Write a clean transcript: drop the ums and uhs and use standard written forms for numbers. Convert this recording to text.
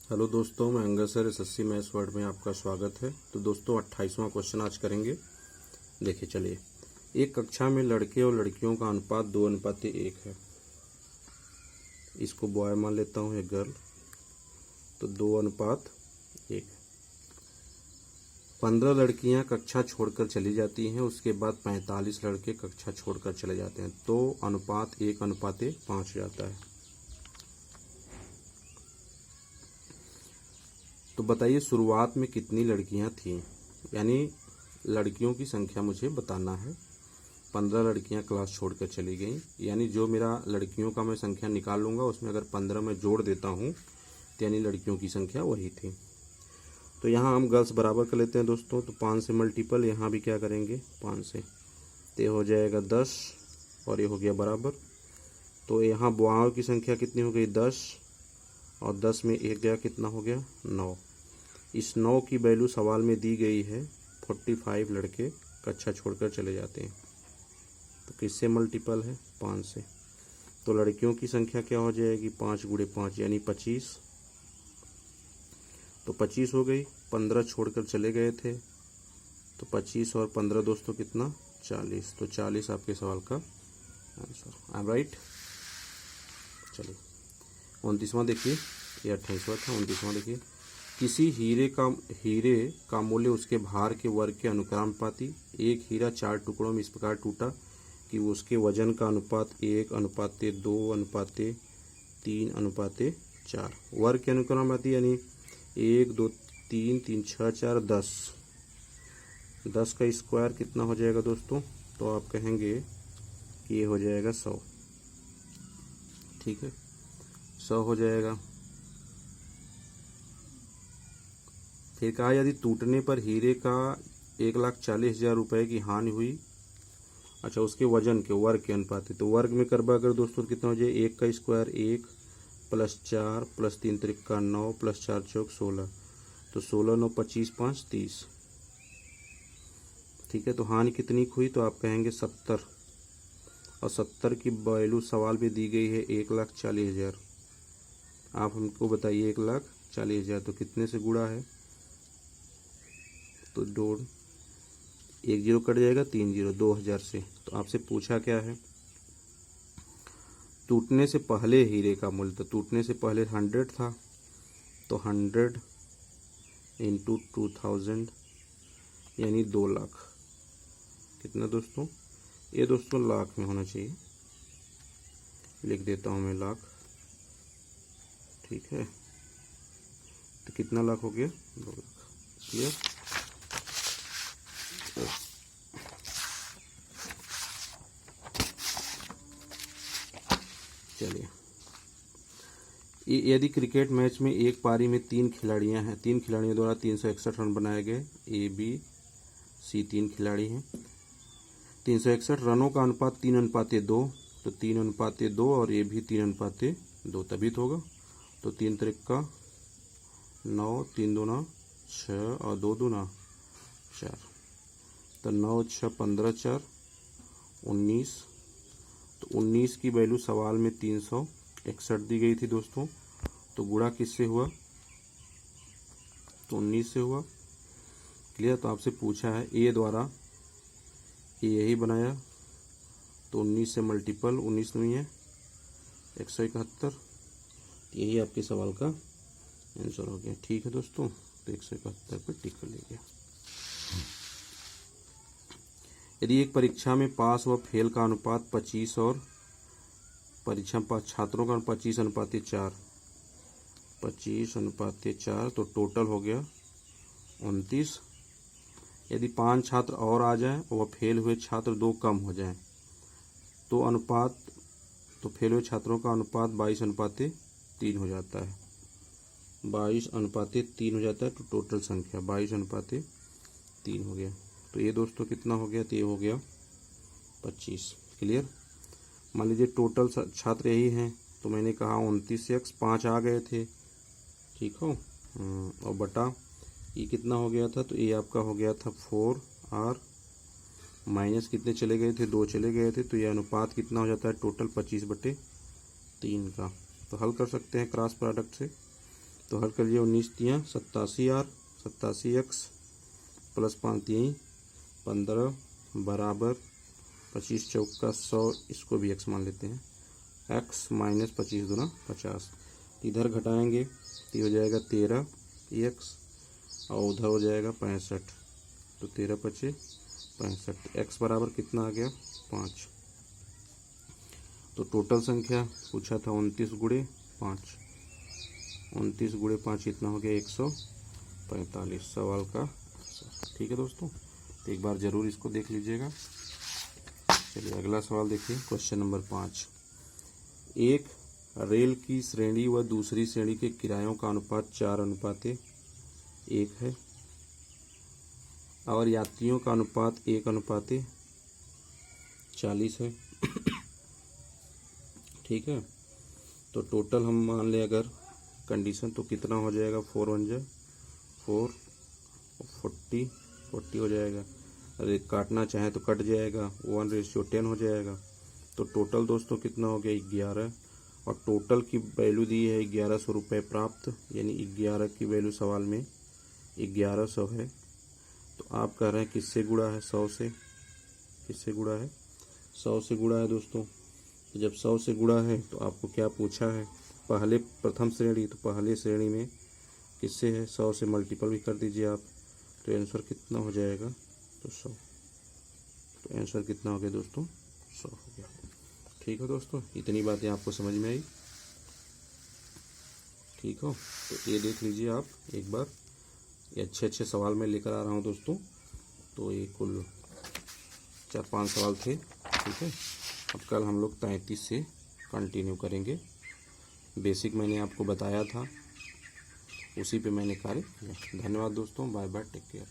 Hello दोस्तों, मैं Angad sir SSC maths word में आपका स्वागत है। तो दोस्तों 28वां क्वेश्चन आज करेंगे। देखिए चलिए, एक कक्षा में लड़के और लड़कियों का अनुपात 2:1 है। इसको बॉय मान लेता हूँ, एक गर्ल। तो 2:1। 15 लड़कियां कक्षा छोड़कर चली जाती हैं, उसके बाद 45 लड़के कक्षा छोड़कर चले जाते हैं, तो अनुपात 1:5 हो जाता है। तो बताइए शुरुआत में कितनी लड़कियां थीं, यानी लड़कियों की संख्या मुझे बताना है। 15 लड़कियां क्लास छोड़कर चली गईं, यानी जो मेरा लड़कियों का मैं संख्या निकाल लूँगा उसमें अगर 15 में जोड़ देता हूँ तो यानी लड़कियों की संख्या वही थी। तो यहाँ हम गर्ल्स बराबर कर लेते हैं दोस्तों। तो 5 से मल्टीपल यहाँ भी क्या करेंगे, 5 से, तो हो जाएगा 10 और ये हो गया बराबर। तो यहाँ बॉयों की संख्या कितनी हो गई, 10, और 10 में एक गया, कितना हो गया, 9। इस 9 की वैल्यू सवाल में दी गई है। 45 लड़के कक्षा छोड़कर चले जाते हैं, तो किससे मल्टीपल है, 5 से। तो लड़कियों की संख्या क्या हो जाएगी, 5 × 5 यानी 25। तो 25 हो गई। 15 छोड़कर चले गए थे, तो 25 और 15 दोस्तों कितना, 40। तो 40 आपके सवाल का आंसर। I am right. चलिए 29वां देखिए, ये 28वां था, 29वां देखिए। किसी हीरे का मूल्य उसके भार के वर्ग के अनुक्रमानुपाती। एक हीरा 4 टुकड़ों में इस प्रकार टूटा कि उसके वजन का अनुपात 1:2:3:4। वर्ग के अनुक्रमानुपाती यानी 1 2 3 3 6 4 10। 10 का स्क्वायर कितना हो जाएगा दोस्तों, तो आप कहेंगे कि ये हो जाएगा 100। ठीक है, 100 हो जाएगा। फिर कहा यदि टूटने पर हीरे का 1,40,000 रुपये की हानि हुई, अच्छा उसके वजन के वर्ग के अनुपात है, तो वर्ग में करबा अगर दोस्तों कितना हो जाए, 1 का स्क्वायर 1 + 4 + 3 × 9 + 4 × 16, तो 16 9 25 5 30। ठीक है, तो हानि कितनी हुई, तो आप कहेंगे 70, और 70 की वैल्यू सवाल में दी गई है 1,40,000। आप हमको बताइए 1,40,000 तो कितने से गुणा है, तो 1 0 कट जाएगा, 3 0, 2000 से। तो आपसे पूछा क्या है, टूटने से पहले हीरे का मूल्य। तो टूटने से पहले 100 था, तो 100 × 2000 यानी 2 लाख। कितना दोस्तों, ये दोस्तों लाख में होना चाहिए, लिख देता हूँ मैं लाख। ठीक है, तो कितना लाख हो गया, 2 लाख। क्लियर। चलिए, यदि क्रिकेट मैच में एक पारी में 3 खिलाड़ियां हैं, 3 खिलाड़ियों द्वारा 361 रन बनाए गए। ए बी सी 3 खिलाड़ी हैं। 361 रनों का अनुपात 3:2, तो 3:2 और ये भी 3:2 तभी तो होगा। तो 3 × 9, 3 दूना 6 और 2 दूना 4, तो 9 6 15 4 19। तो 19 की वैल्यू सवाल में 361 दी गई थी दोस्तों, तो गुणा किससे हुआ, तो 19 से हुआ। क्लियर। तो आपसे पूछा है ए द्वारा, ए यही बनाया, तो 19 से मल्टीपल, 19 नहीं है 171, यही आपके सवाल का आंसर हो गया। ठीक है दोस्तों, तो 171 पर टिक कर लीजिए। यदि एक परीक्षा में पास व फेल का अनुपात 25 और परीक्षा पास छात्रों का 25:4, 25:4, तो टोटल हो गया 29। यदि 5 छात्र और आ जाएं और वह फेल हुए छात्र 2 कम हो जाएं, तो अनुपात, तो फेल हुए छात्रों का अनुपात 22:3 हो जाता है। 22:3 हो जाता है, तो टोटल संख्या 22:3 हो गया। तो ये दोस्तों कितना हो गया, तो ये हो गया 25। क्लियर। मान लीजिए टोटल छात्र यही हैं, तो मैंने कहा 29x 5 आ गए थे, ठीक हो, और बटा ये कितना हो गया था, तो ये आपका हो गया था 4r माइनस कितने चले गए थे, 2 चले गए थे, तो ये अनुपात कितना हो जाता है टोटल 25/3 का। तो हल कर सकते हैं क्रॉस प्रोडक्ट से। तो हल कर लिया 19 तियाँ 87R 87x प्लस 5 तियाँ 15 बराबर 25 चौका 100, इसको भी x मान लेते हैं। x माइनस 25 दूना 50, इधर घटाएंगे तो हो जाएगा 13x और उधर हो जाएगा 65, तो 13 पचे 65, x बराबर कितना आ गया 5। तो टोटल संख्या पूछा था 29 गुणे 5, 29 गुणे 5 कितना हो गया 145 सवाल का। ठीक है दोस्तों, तो एक बार ज़रूर इसको देख लीजिएगा। चलिए अगला सवाल देखिए, क्वेश्चन नंबर 5। एक रेल की श्रेणी व दूसरी श्रेणी के किरायों का अनुपात 4:1 है और यात्रियों का अनुपात 1:40 है। ठीक है, तो टोटल हम मान लें अगर कंडीशन तो कितना हो जाएगा 4 1 जा 4 40 हो जाएगा। अरे काटना चाहे तो कट जाएगा, 1:10 हो जाएगा। तो टोटल दोस्तों कितना हो गया 11, और टोटल की वैल्यू दी है 1100 रुपये प्राप्त, यानी 11 की वैल्यू सवाल में 1100 है। तो आप कह रहे हैं किससे गुणा है 100 से, किससे गुणा है 100 से गुणा है दोस्तों। तो जब 100 से गुणा है तो आपको क्या पूछा है पहले प्रथम श्रेणी, तो पहले श्रेणी में किससे है 100 से मल्टीपल भी कर दीजिए आप, तो आंसर कितना हो जाएगा तो 100। तो आंसर कितना हो गया दोस्तों 100 हो गया। ठीक है दोस्तों, इतनी बातें आपको समझ में आई। ठीक हो, तो ये देख लीजिए आप एक बार, ये अच्छे अच्छे सवाल मैं लेकर आ रहा हूँ दोस्तों। तो ये कुल 4-5 सवाल थे। ठीक है, अब कल हम लोग 33 से कंटिन्यू करेंगे। बेसिक मैंने आपको बताया था, उसी पे मैंने कार्य किया। धन्यवाद दोस्तों, बाय बाय, टेक केयर।